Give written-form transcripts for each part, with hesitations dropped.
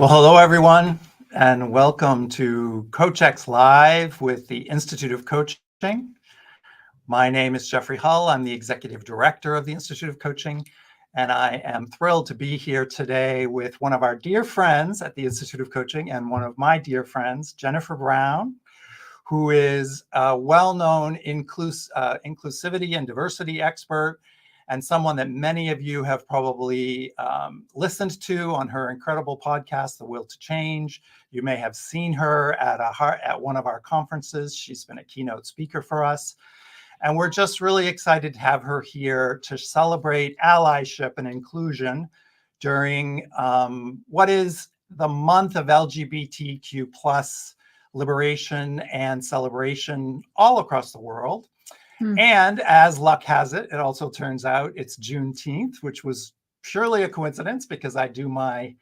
Well, hello, everyone, and welcome to CoachX Live with the Institute of Coaching. My name is Jeffery Hull. I'm the Executive Director of the Institute of Coaching, and I am thrilled to be here today with one of our dear friends at the Institute of Coaching and one of my dear friends, Jennifer Brown, who is a well-known inclusivity and diversity expert and someone that many of you have probably listened to on her incredible podcast, The Will to Change. You may have seen her at one of our conferences. She's been a keynote speaker for us. And we're just really excited to have her here to celebrate allyship and inclusion during what is the month of LGBTQ plus liberation and celebration all across the world. And as luck has it, it also turns out it's Juneteenth, which was surely a coincidence because I do my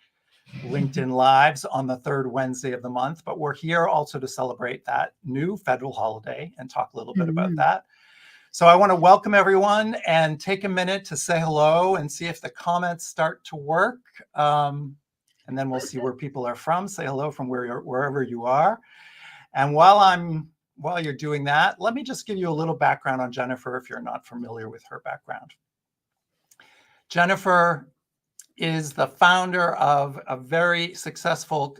LinkedIn Lives on the third Wednesday of the month. But we're here also to celebrate that new federal holiday and talk a little bit about that. So I want to welcome everyone and take a minute to say hello and see if the comments start to work. And then we'll see where people are from. Say hello from wherever you are. And while you're doing that, let me just give you a little background on Jennifer if you're not familiar with her background. Jennifer is the founder of a very successful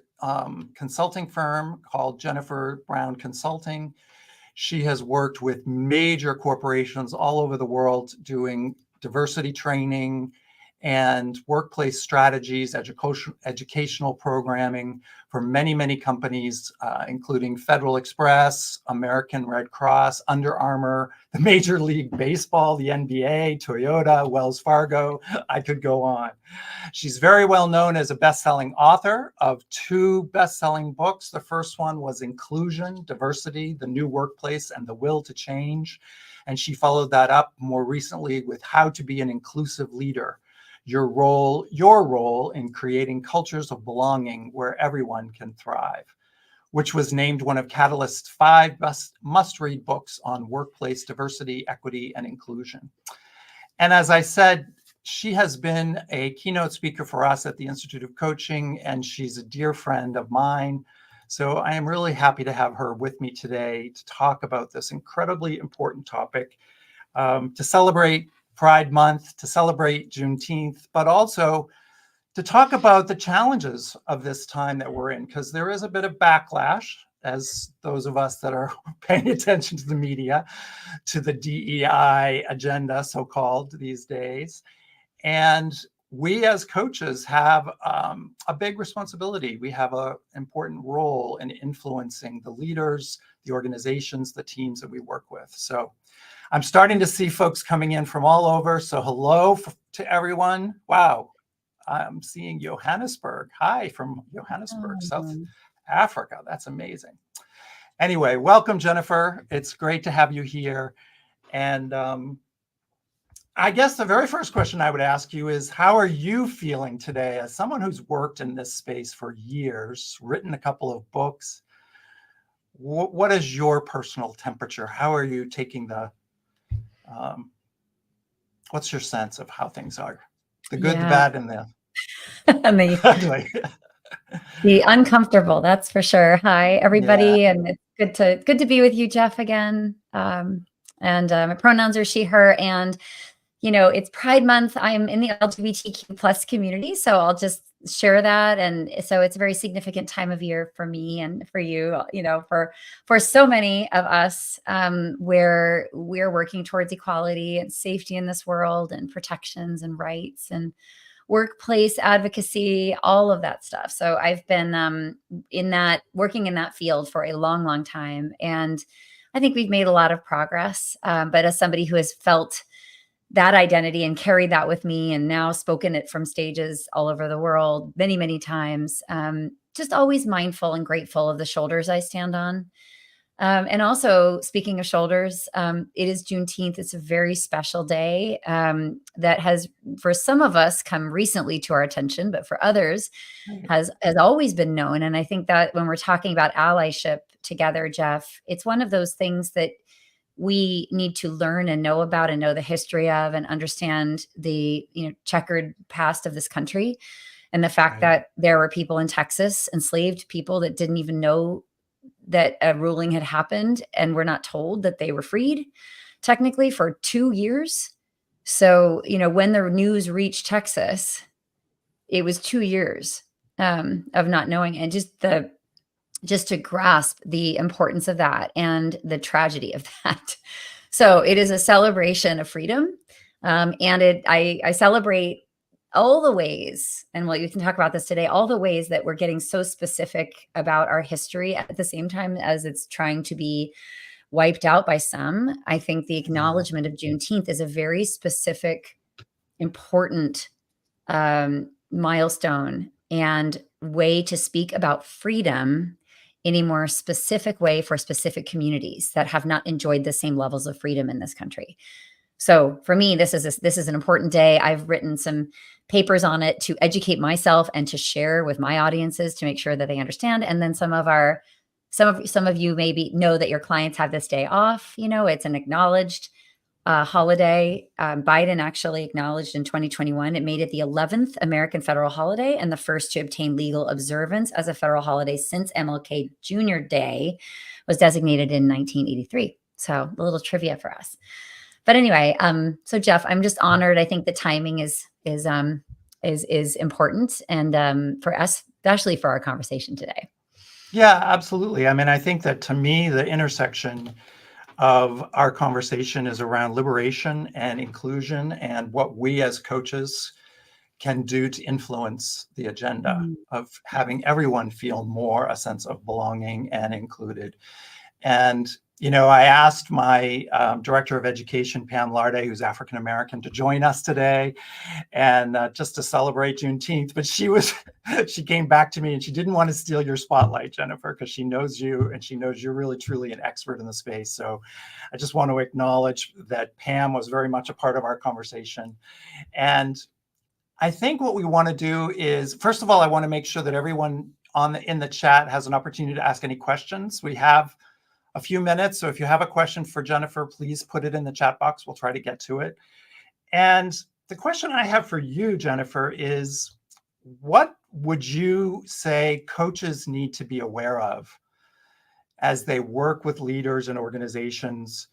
consulting firm called Jennifer Brown Consulting. She has worked with major corporations all over the world doing diversity training and workplace strategies, educational programming for many, many companies, including Federal Express, American Red Cross, Under Armour, the Major League Baseball, the NBA, Toyota, Wells Fargo. I could go on. She's very well known as a best-selling author of 2 best-selling books. The first one was Inclusion, Diversity, The New Workplace, and The Will to Change. And she followed that up more recently with How to Be an Inclusive Leader. Your role in creating cultures of belonging where everyone can thrive, which was named one of Catalyst's 5 must-read books on workplace diversity, equity, and inclusion. And as I said, she has been a keynote speaker for us at the Institute of Coaching, and she's a dear friend of mine. So I am really happy to have her with me today to talk about this incredibly important topic, to celebrate Pride Month, to celebrate Juneteenth, but also to talk about the challenges of this time that we're in, because there is a bit of backlash, as those of us that are paying attention to the media, to the DEI agenda, so-called these days. And we as coaches have a big responsibility. We have an important role in influencing the leaders, the organizations, the teams that we work with. So I'm starting to see folks coming in from all over. So hello to everyone. Wow, I'm seeing Johannesburg. Hi from Johannesburg, South Africa. That's amazing. Anyway, welcome, Jennifer. It's great to have you here. And I guess the very first question I would ask you is, how are you feeling today as someone who's worked in this space for years, written a couple of books? What is your personal temperature? How are you taking what's your sense of how things are? The good, the bad, and the and the uncomfortable, that's for sure. Hi, everybody, and it's good to be with you, Jeff, again. My pronouns are she, her, and it's Pride Month. I'm in the LGBTQ plus community, so I'll just share that. And so it's a very significant time of year for me and for you, for so many of us, where we're working towards equality and safety in this world and protections and rights and workplace advocacy, all of that stuff. So I've been working in that field for a long, long time. And I think we've made a lot of progress. But as somebody who has felt that identity and carried that with me and now spoken it from stages all over the world many, many times, just always mindful and grateful of the shoulders I stand on. And also, speaking of shoulders, it is Juneteenth. It's a very special day that has, for some of us, come recently to our attention, but for others has always been known. And I think that when we're talking about allyship together, Jeff, it's one of those things that we need to learn and know about and know the history of and understand the checkered past of this country. And the fact that there were people in Texas, enslaved people that didn't even know that a ruling had happened and were not told that they were freed technically for 2 years. So, when the news reached Texas, it was 2 years of not knowing, and just to grasp the importance of that and the tragedy of that. So it is a celebration of freedom, and I celebrate all the ways, and we can talk about this today, all the ways that we're getting so specific about our history at the same time as it's trying to be wiped out by some. I think the acknowledgement of Juneteenth is a very specific, important milestone and way to speak about freedom in a more specific way for specific communities that have not enjoyed the same levels of freedom in this country. So for me, this is an important day. I've written some papers on it to educate myself and to share with my audiences to make sure that they understand. And then some of you maybe know that your clients have this day off. It's an acknowledged holiday. Biden actually acknowledged in 2021, it made it the 11th American federal holiday and the first to obtain legal observance as a federal holiday since MLK Jr. Day was designated in 1983. So a little trivia for us. But anyway, so Jeff, I'm just honored. I think the timing is important, and for us, especially for our conversation today. Yeah, absolutely. I mean, I think that to me, the intersection of our conversation is around liberation and inclusion and what we as coaches can do to influence the agenda of having everyone feel more a sense of belonging and included. And, I asked my director of education, Pam Larde, who's African-American, to join us today and just to celebrate Juneteenth. But she came back to me and she didn't want to steal your spotlight, Jennifer, because she knows you and she knows you're really, truly an expert in the space. So I just want to acknowledge that Pam was very much a part of our conversation. And I think what we want to do is, first of all, I want to make sure that everyone in the chat has an opportunity to ask any questions. We have a few minutes. So if you have a question for Jennifer, please put it in the chat box. We'll try to get to it. And the question I have for you, Jennifer, is what would you say coaches need to be aware of as they work with leaders and organizations,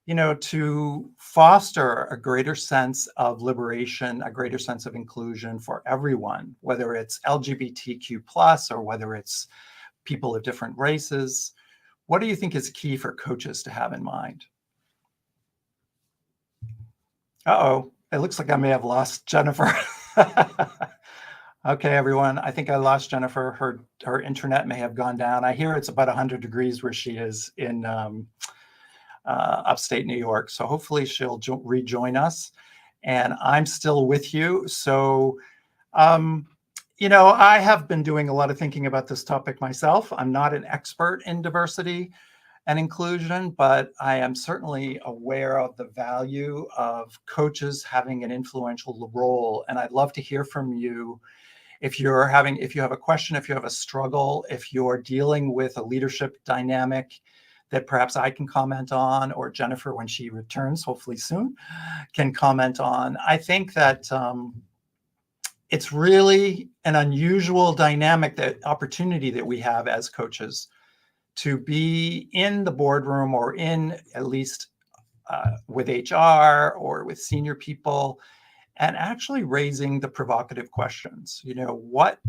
to foster a greater sense of liberation, a greater sense of inclusion for everyone, whether it's LGBTQ plus or whether it's people of different races? What do you think is key for coaches to have in mind? Uh-oh, it looks like I may have lost Jennifer. Okay, everyone, I think I lost Jennifer. Her internet may have gone down. I hear it's about 100 degrees where she is in upstate New York. So hopefully she'll rejoin us. And I'm still with you. So, I have been doing a lot of thinking about this topic myself. I'm not an expert in diversity and inclusion, but I am certainly aware of the value of coaches having an influential role. And I'd love to hear from you if you have a question, if you have a struggle, if you're dealing with a leadership dynamic that perhaps I can comment on, or Jennifer, when she returns, hopefully soon, can comment on. I think that it's really an unusual dynamic, that opportunity that we have as coaches to be in the boardroom or in at least with HR or with senior people and actually raising the provocative questions. What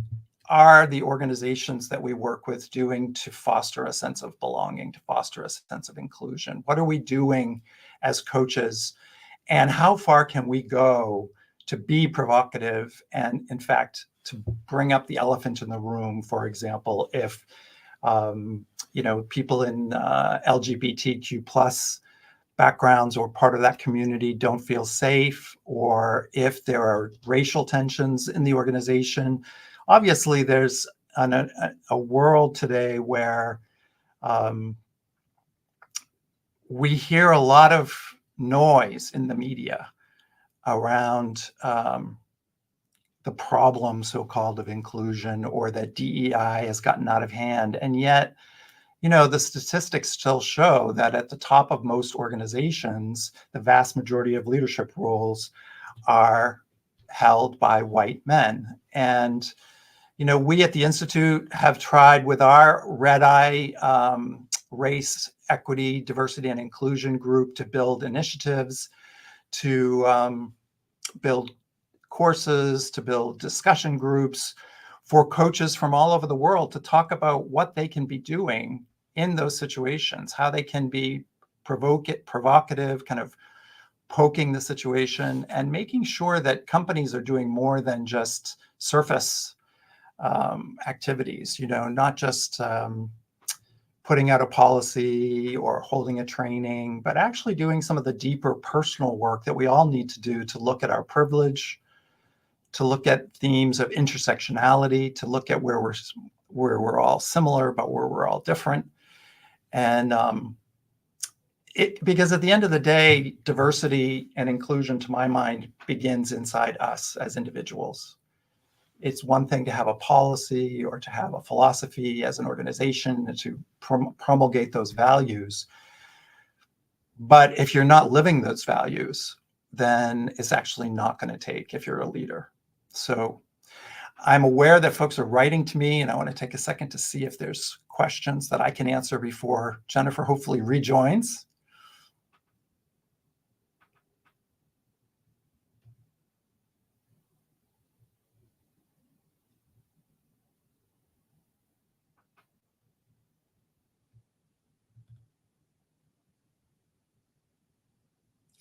are the organizations that we work with doing to foster a sense of belonging, to foster a sense of inclusion? What are we doing as coaches? And how far can we go to be provocative and, in fact, to bring up the elephant in the room? For example, if people in LGBTQ plus backgrounds or part of that community don't feel safe, or if there are racial tensions in the organization. Obviously, there's a world today where we hear a lot of noise in the media around the problem, so-called, of inclusion, or that DEI has gotten out of hand. And yet, the statistics still show that at the top of most organizations, the vast majority of leadership roles are held by white men. And, we at the Institute have tried with our Red Eye race, equity, diversity, and inclusion group to build initiatives, to build courses, to build discussion groups for coaches from all over the world to talk about what they can be doing in those situations, how they can be provocative, kind of poking the situation and making sure that companies are doing more than just surface activities, not just putting out a policy or holding a training, but actually doing some of the deeper personal work that we all need to do to look at our privilege, to look at themes of intersectionality, to look at where we're all similar, but where we're all different. And because at the end of the day, diversity and inclusion, to my mind, begins inside us as individuals. It's one thing to have a policy or to have a philosophy as an organization and to promulgate those values. But if you're not living those values, then it's actually not going to take if you're a leader. So I'm aware that folks are writing to me, and I want to take a second to see if there's questions that I can answer before Jennifer hopefully rejoins.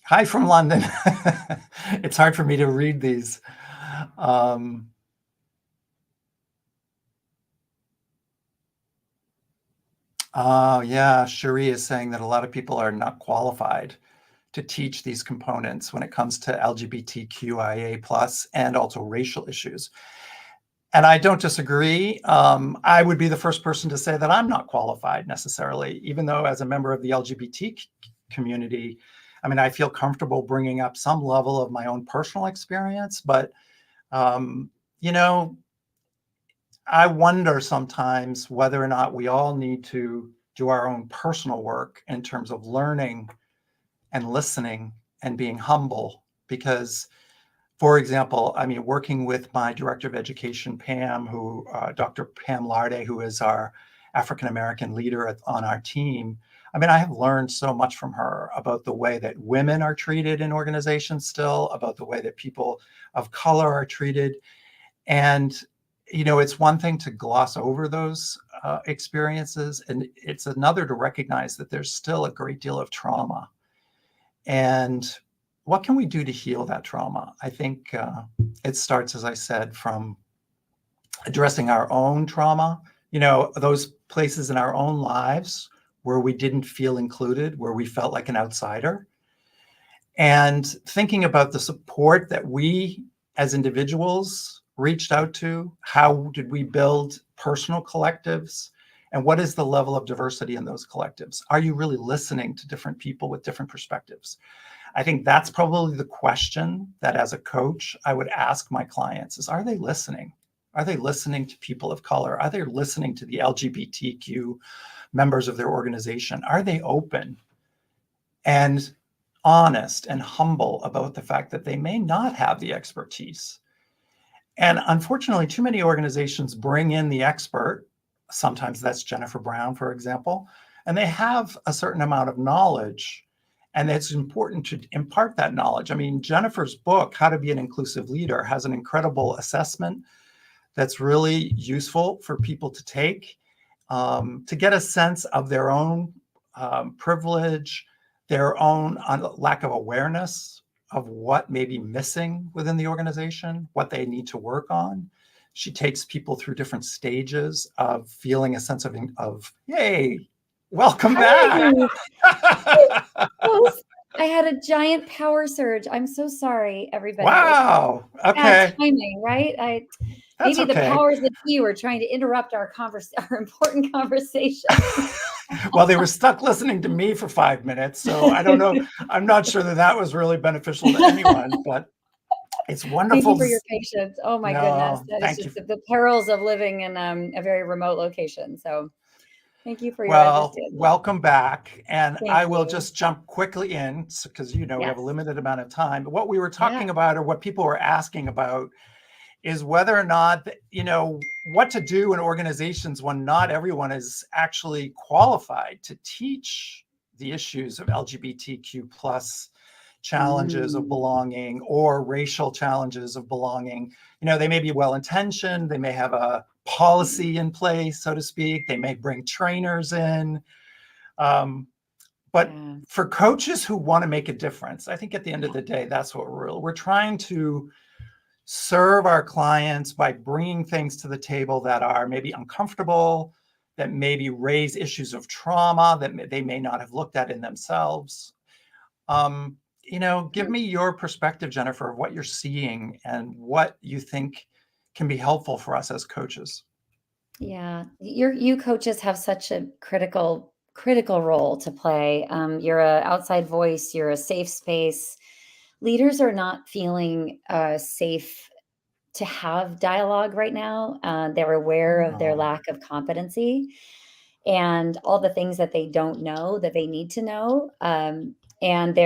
Hi from London. It's hard for me to read these. Oh, yeah, Cherie is saying that a lot of people are not qualified to teach these components when it comes to LGBTQIA+ and also racial issues. And I don't disagree. I would be the first person to say that I'm not qualified necessarily, even though as a member of the LGBT community, I feel comfortable bringing up some level of my own personal experience, but, I wonder sometimes whether or not we all need to do our own personal work in terms of learning and listening and being humble. Because, for example, working with my director of education, Pam, Dr. Pam Larde, who is our African-American leader on our team, I have learned so much from her about the way that women are treated in organizations still, about the way that people of color are treated. And, it's one thing to gloss over those experiences, and it's another to recognize that there's still a great deal of trauma. And what can we do to heal that trauma? I think it starts, as I said, from addressing our own trauma, those places in our own lives where we didn't feel included, where we felt like an outsider, and thinking about the support that we as individuals reached out to. How did we build personal collectives? And what is the level of diversity in those collectives? Are you really listening to different people with different perspectives? I think that's probably the question that as a coach, I would ask my clients is, are they listening? Are they listening to people of color? Are they listening to the LGBTQ members of their organization? Are they open and honest and humble about the fact that they may not have the expertise? And unfortunately, too many organizations bring in the expert. Sometimes that's Jennifer Brown, for example, and they have a certain amount of knowledge, and it's important to impart that knowledge. Jennifer's book, How to Be an Inclusive Leader, has an incredible assessment that's really useful for people to take, to get a sense of their own privilege, their own lack of awareness of what may be missing within the organization, what they need to work on. She takes people through different stages of feeling a sense of yay, welcome back. I had a giant power surge. I'm so sorry, everybody. Wow. Okay. Timing, right? That's maybe okay. The powers that be were trying to interrupt our important conversation. Well, they were stuck listening to me for 5 minutes, so I don't know. I'm not sure that was really beneficial to anyone, but it's wonderful. Thank you for your patience. Oh my goodness, that is just the perils of living in a very remote location. So, Thank you for your Well, understanding. welcome back. And Thank I will you. just jump quickly in because, we have a Yes. limited amount of time. But what we were Yeah. talking about, or what people were asking about, is whether or not, what to do in organizations when not everyone is actually qualified to teach the issues of LGBTQ plus challenges of Mm, belonging or racial challenges of belonging. They may be well-intentioned, they may have a policy in place, so to speak, they may bring trainers in. But yeah. for coaches who want to make a difference, I think at the end of the day, that's what we're trying to serve our clients by bringing things to the table that are maybe uncomfortable, that maybe raise issues of trauma that they may not have looked at in themselves. Give me your perspective, Jennifer, of what you're seeing and what you think can be helpful for us as coaches. Yeah, you coaches have such a critical role to play. You're a outside voice. You're a safe space. Leaders are not feeling safe to have dialogue right now. They're aware of their Oh, lack of competency and all the things that they don't know that they need to know. And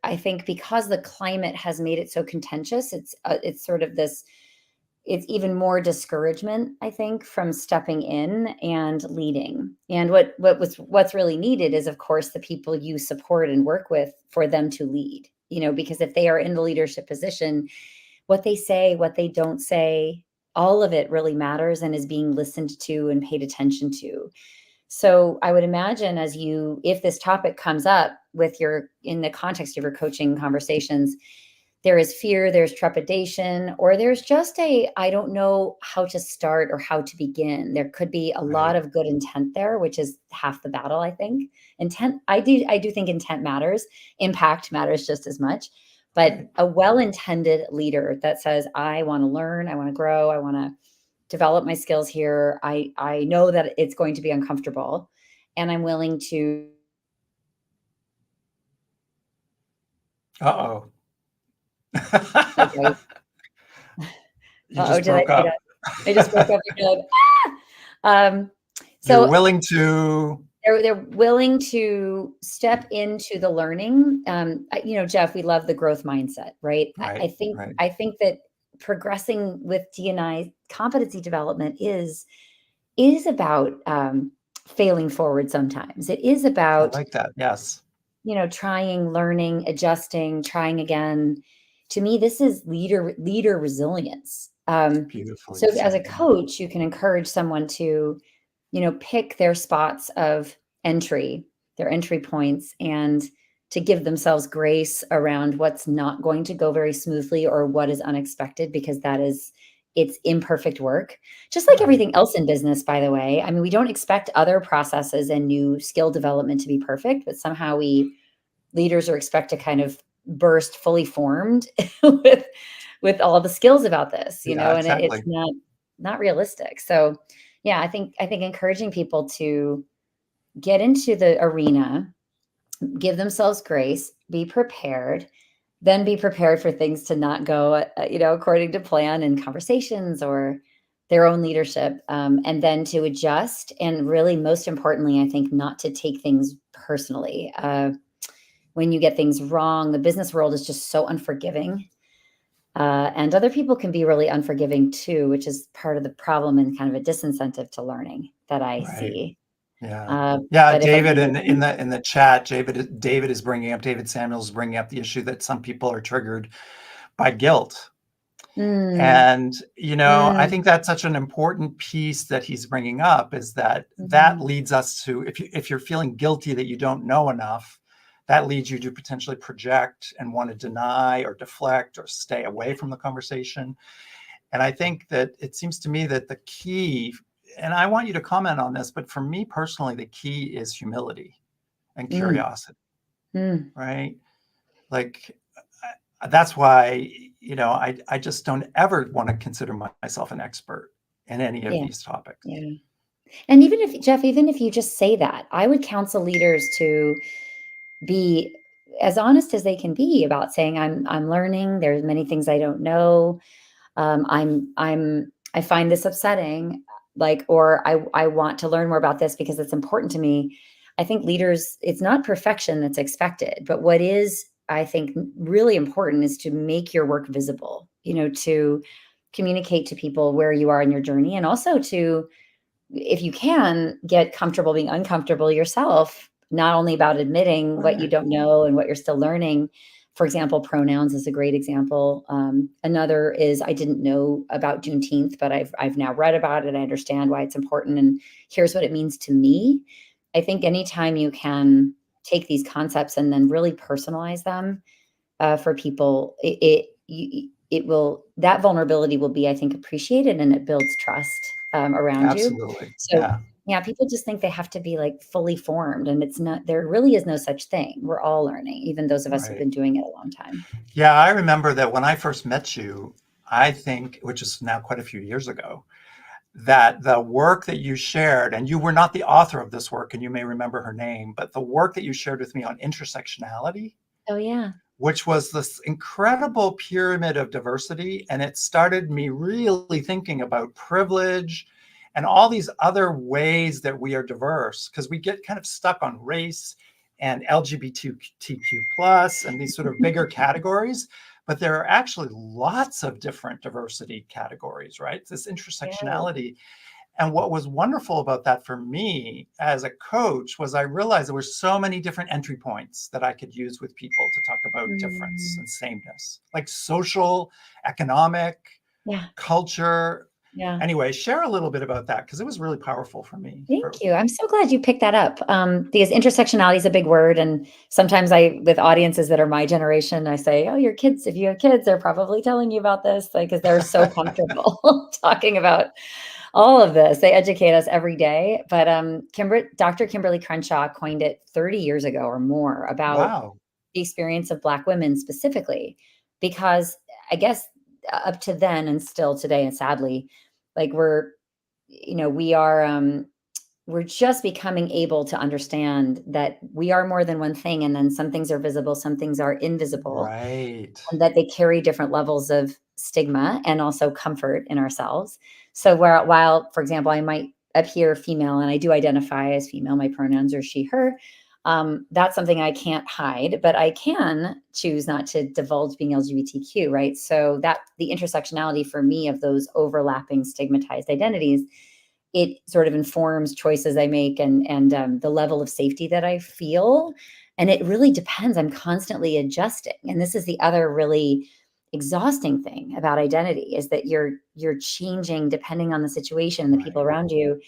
I think, because the climate has made it so contentious, it's sort of this it's even more discouragement, I think, from stepping in and leading. And what's really needed is, of course, the people you support and work with, for them to lead. Because if they are in the leadership position, what they say, what they don't say, all of it really matters and is being listened to and paid attention to. So I would imagine, if this topic comes up in the context of your coaching conversations, there is fear, there's trepidation, or there's just I don't know how to start or how to begin. There could be a lot right, of good intent there, which is half the battle, I think. I do think intent matters. Impact matters just as much. But right. a well-intended leader that says, I want to learn, I want to grow, I want to develop my skills here. I know that it's going to be uncomfortable, and I'm willing to. Uh-oh. Okay. You Uh-oh, just did I broke say up. that? I just broke up again. Um, You're so willing to, they're willing to step into the learning. Jeff, we love the growth mindset, right? I, right, I think right. I think that progressing with D&I competency development is about failing forward. Sometimes it is I about like that. Yes. trying, learning, adjusting, trying again. To me, this is leader resilience. Beautifully So as a said. Yeah. coach, you can encourage someone to, pick their spots of entry, their entry points, and to give themselves grace around what's not going to go very smoothly or what is unexpected, because it's imperfect work. Just like Right. everything else in business, by the way. I mean, we don't expect other processes and new skill development to be perfect, but somehow leaders are expected to kind of burst fully formed with all the skills about this, Yeah, and it's exactly. not realistic. So yeah, I think encouraging people to get into the arena, give themselves grace, be prepared for things to not go, according to plan in conversations or their own leadership, and then to adjust. And really, most importantly, I think, not to take things personally. When you get things wrong, the business world is just so unforgiving. And other people can be really unforgiving too, which is part of the problem and kind of a disincentive to learning that I Right. see. Yeah. Uh, Yeah, but if a David, leader in the chat, David is bringing up, David Samuels is bringing up the issue that some people are triggered by guilt. mm, And, I mm, think that's such an important piece that he's bringing up, is that mhm, leads us to, if you're feeling guilty that you don't know enough, that leads you to potentially project and want to deny or deflect or stay away from the conversation. And I think that it seems to me that the key, and I want you to comment on this, but for me personally, the key is humility and mm, curiosity, mm. right? Like, that's why, I just don't ever want to consider myself an expert in any of Yeah, these topics. yeah. And even if you just say that, I would counsel leaders to be as honest as they can be about saying, I'm learning. There's many things I don't know. I find this upsetting. like, or I want to learn more about this because it's important to me. I think leaders, it's not perfection that's expected, but what is, I think, really important is to make your work visible, to communicate to people where you are in your journey, and also to, if you can, get comfortable being uncomfortable yourself, not only about admitting what you Right. don't know and what you're still learning. For example, pronouns is a great example. Another is, I didn't know about Juneteenth, but I've now read about it. I understand why it's important, and here's what it means to me. I think anytime you can take these concepts and then really personalize them for people, it will, that vulnerability will be, I think, appreciated, and it builds trust around you. Absolutely. So Yeah. yeah, people just think they have to be like fully formed, and it's not. There really is no such thing. We're all learning, even those of us who've Right. been doing it a long time. Yeah, I remember that when I first met you, I think, which is now quite a few years ago, that the work that you shared, and you were not the author of this work, and you may remember her name, but the work that you shared with me on intersectionality, Oh yeah, which was this incredible pyramid of diversity. And it started me really thinking about privilege and all these other ways that we are diverse, because we get kind of stuck on race and LGBTQ plus and these sort of bigger categories. But there are actually lots of different diversity categories, right? This yeah. intersectionality. And what was wonderful about that for me as a coach was I realized there were so many different entry points that I could use with people to talk about difference Mm, and sameness, like social, economic, yeah, culture. yeah. Anyway, share a little bit about that because it was really powerful for me. Thank you. I'm so glad you picked that up. Because intersectionality is a big word. And sometimes with audiences that are my generation, I say, oh, your kids, if you have kids, they're probably telling you about this, like, because they're so comfortable talking about all of this. They educate us every day. But Dr. Kimberly Crenshaw coined it 30 years ago or more about Wow. the experience of Black women specifically, because I guess up to then and still today, and sadly, like we are, we're just becoming able to understand that we are more than one thing. And then some things are visible, some things are invisible, Right. and that they carry different levels of stigma and also comfort in ourselves. So while, for example, I might appear female and I do identify as female, my pronouns are she, her. That's something I can't hide, but I can choose not to divulge being LGBTQ, right? So that the intersectionality for me of those overlapping stigmatized identities, it sort of informs choices I make, and the level of safety that I feel. And it really depends. I'm constantly adjusting. And this is the other really exhausting thing about identity, is that you're changing depending on the situation and the people Right. around you,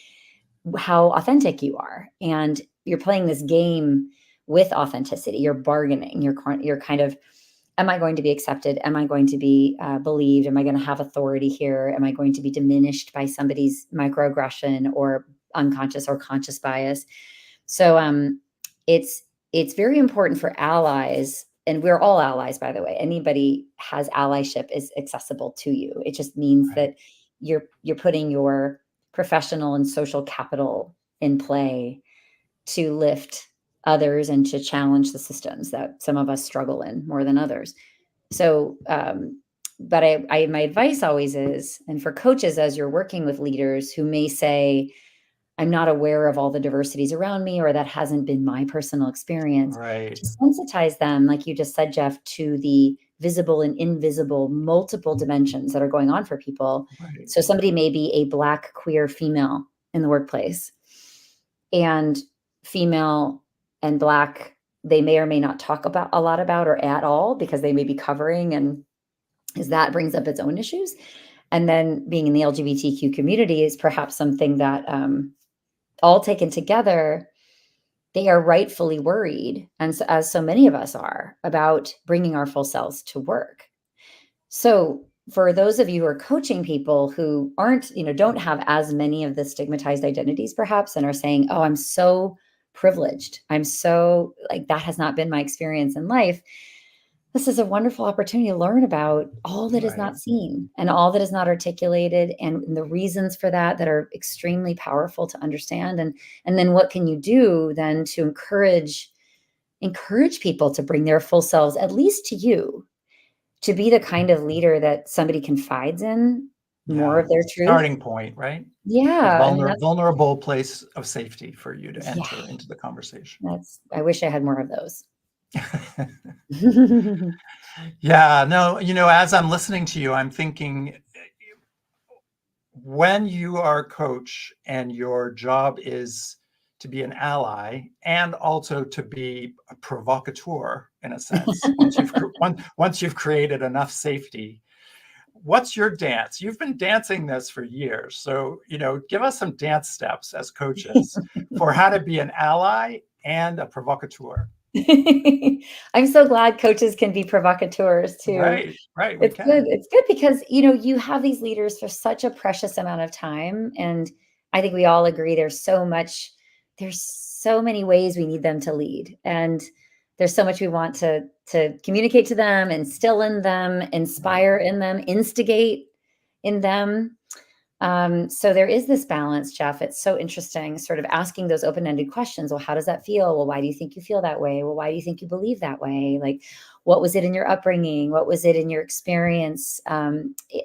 how authentic you are. And you're playing this game with authenticity. You're bargaining. You're kind of, am I going to be accepted? Am I going to be believed? Am I going to have authority here? Am I going to be diminished by somebody's microaggression or unconscious or conscious bias? So it's very important for allies, and we're all allies, by the way. Anybody has allyship is accessible to you. It just means Right. that you're putting your professional and social capital in play to lift others and to challenge the systems that some of us struggle in more than others. So, but my advice always is, and for coaches, as you're working with leaders who may say, I'm not aware of all the diversities around me, or that hasn't been my personal experience, Right. to sensitize them, like you just said, Jeff, to the visible and invisible multiple dimensions that are going on for people. Right. So somebody may be a Black queer female in the workplace, and female and Black, they may or may not talk about a lot about or at all, because they may be covering, and as that brings up its own issues. And then being in the LGBTQ community is perhaps something that, all taken together, they are rightfully worried, and so, as so many of us are, about bringing our full selves to work. So for those of you who are coaching people who aren't, don't have as many of the stigmatized identities perhaps, and are saying, oh, I'm so privileged, I'm so, like, that has not been my experience in life, this is a wonderful opportunity to learn about all that is Right. not seen and all that is not articulated, and the reasons for that are extremely powerful to understand. And then what can you do then to encourage people to bring their full selves, at least to you, to be the kind of leader that somebody confides in, more Yeah. of their truth. Starting point, right? A Yeah, I mean, that's vulnerable place of safety for you to yeah, enter into the conversation. I wish I had more of those. Yeah, no, as I'm listening to you, I'm thinking when you are a coach and your job is to be an ally and also to be a provocateur in a sense, once you've created enough safety, what's your dance? You've been dancing this for years. So, give us some dance steps as coaches for how to be an ally and a provocateur. I'm so glad coaches can be provocateurs too. Right, we It's good. can. It's good because, you have these leaders for such a precious amount of time. And I think we all agree there's so many ways we need them to lead. And there's so much we want to communicate to them, instill in them, inspire in them, instigate in them. So there is this balance, Jeff. It's so interesting, sort of asking those open-ended questions. Well, how does that feel? Well, why do you think you feel that way? Well, why do you think you believe that way? Like, what was it in your upbringing? What was it in your experience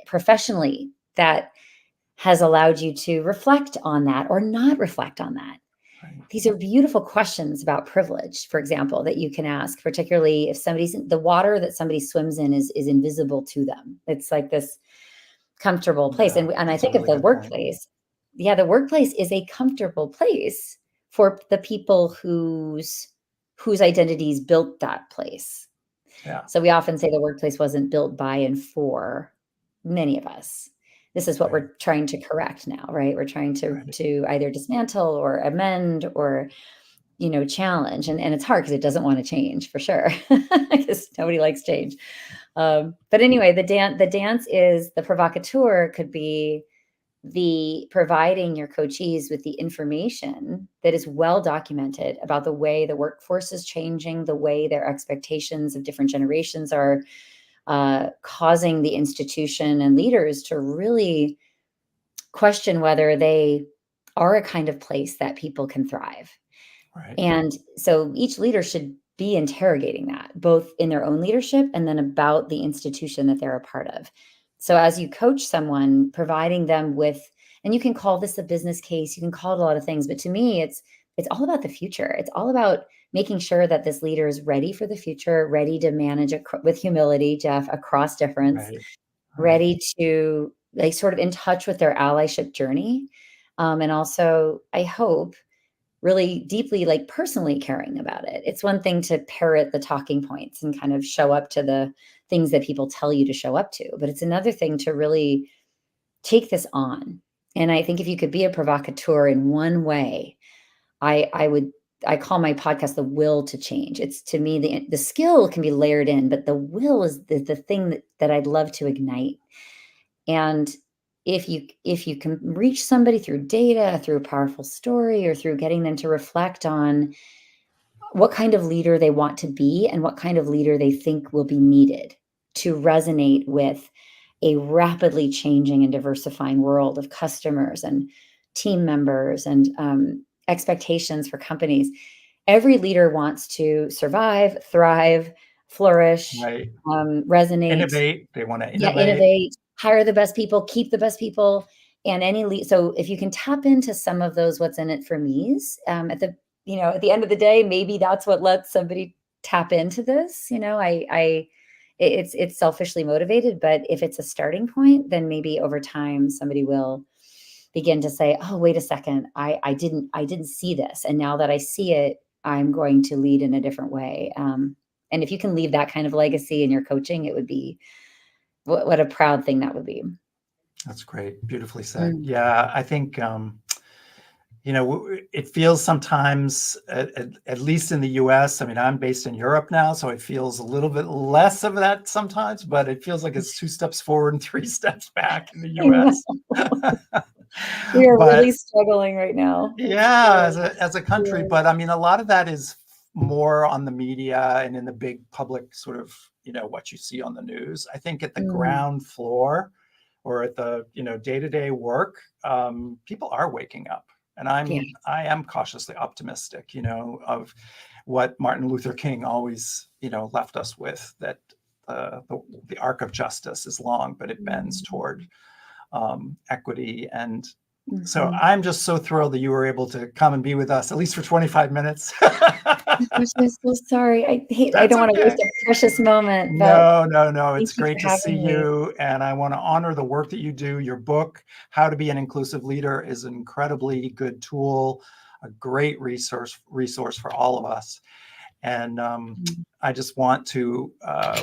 professionally that has allowed you to reflect on that or not reflect on that? Right. These are beautiful questions about privilege, for example, that you can ask, particularly if the water that somebody swims in is invisible to them. It's like this comfortable place. Yeah, And I that's a think of really the good point. workplace. Yeah, the workplace is a comfortable place for the people whose identities built that place. Yeah, So we often say the workplace wasn't built by and for many of us. This is what right, we're trying to correct now, right? We're trying to right. to either dismantle or amend or challenge. And it's hard because it doesn't want to change for sure. Because nobody likes change. But anyway, the dance is the provocateur could be the providing your coachees with the information that is well documented about the way the workforce is changing, the way their expectations of different generations are causing the institution and leaders to really question whether they are a kind of place that people can thrive. Right. And so each leader should be interrogating that, both in their own leadership and then about the institution that they're a part of. So as you coach someone, providing them with, and you can call this a business case, you can call it a lot of things, but to me, it's all about the future. It's all about making sure that this leader is ready for the future, ready to manage with humility, Jeff, across difference, Right. Right. ready to like sort of in touch with their allyship journey. And also, I hope really deeply, like personally caring about it. It's one thing to parrot the talking points and kind of show up to the things that people tell you to show up to, but it's another thing to really take this on. And I think if you could be a provocateur in one way, I would, I call my podcast the will to change. It's to me, the skill can be layered in, but the will is the thing that I'd love to ignite. And if you can reach somebody through data, through a powerful story, or through getting them to reflect on what kind of leader they want to be and what kind of leader they think will be needed to resonate with a rapidly changing and diversifying world of customers and team members and expectations for companies. Every leader wants to survive, thrive, flourish, Right. resonate, Innovate. They want to yeah, innovate. innovate, hire the best people, keep the best people, and so if you can tap into some of those what's in it for me's, at the end of the day, maybe that's what lets somebody tap into this. It's selfishly motivated, but if it's a starting point, then maybe over time somebody will begin to say, "Oh, wait a second, I didn't see this, and now that I see it, I'm going to lead in a different way." And if you can leave that kind of legacy in your coaching, it would be what a proud thing that would be. That's great. Beautifully said. Mm. Yeah, I think it feels sometimes, at least in the US. I mean, I'm based in Europe now, so it feels a little bit less of that sometimes, but it feels like it's 2 steps forward and 3 steps back in the I know. US. We are But really struggling right now. It's yeah, true. as a country, Yeah. but I mean, a lot of that is more on the media and in the big public sort of, what you see on the news. I think at the Mm. ground floor or at the, day-to-day work, people are waking up. And Yeah. I am cautiously optimistic, of what Martin Luther King always, left us with, that the arc of justice is long, but it bends Mm. toward equity. And so I'm just so thrilled that you were able to come and be with us, at least for 25 minutes. I'm so sorry. I don't want to waste a precious moment, but No. It's thank you great for to see having me. you. And I want to honor the work that you do. Your book, How to Be an Inclusive Leader, is an incredibly good tool, a great resource for all of us. And I just want to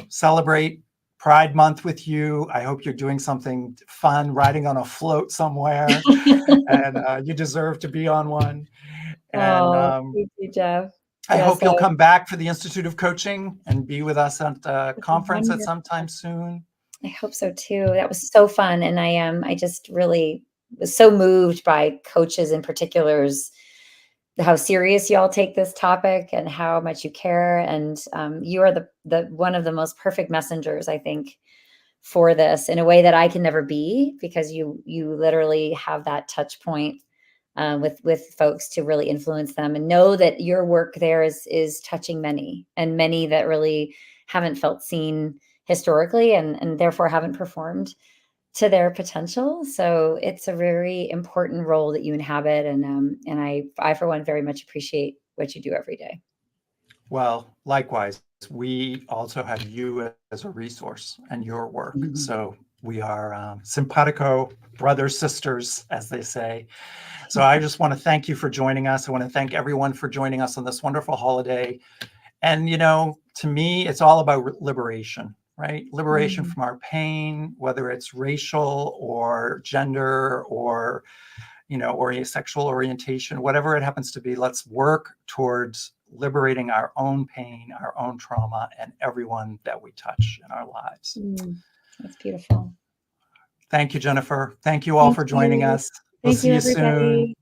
celebrate Pride Month with you. I hope you're doing something fun, riding on a float somewhere, and you deserve to be on one. And Thank you, Jeff. I Yes, hope you'll come back for the Institute of Coaching and be with us at a conference at some time soon. I hope so too. That was so fun. And I just really was so moved by coaches in particular's, how serious y'all take this topic and how much you care. And you are the one of the most perfect messengers, I think, for this in a way that I can never be, because you literally have that touch point with folks to really influence them, and know that your work there is touching many, and many that really haven't felt seen historically, and therefore haven't performed to their potential. So it's a very important role that you inhabit. And I for one very much appreciate what you do every day. Well, likewise, we also have you as a resource and your work. So we are simpatico, brothers, sisters, as they say. So I just want to thank you for joining us. I want to thank everyone for joining us on this wonderful holiday. And, to me, it's all about liberation, right? Liberation from our pain, whether it's racial or gender or, or sexual orientation, whatever it happens to be. Let's work towards liberating our own pain, our own trauma, and everyone that we touch in our lives. That's beautiful. Thank you, Jennifer. Thank you all for joining us. We'll see you soon.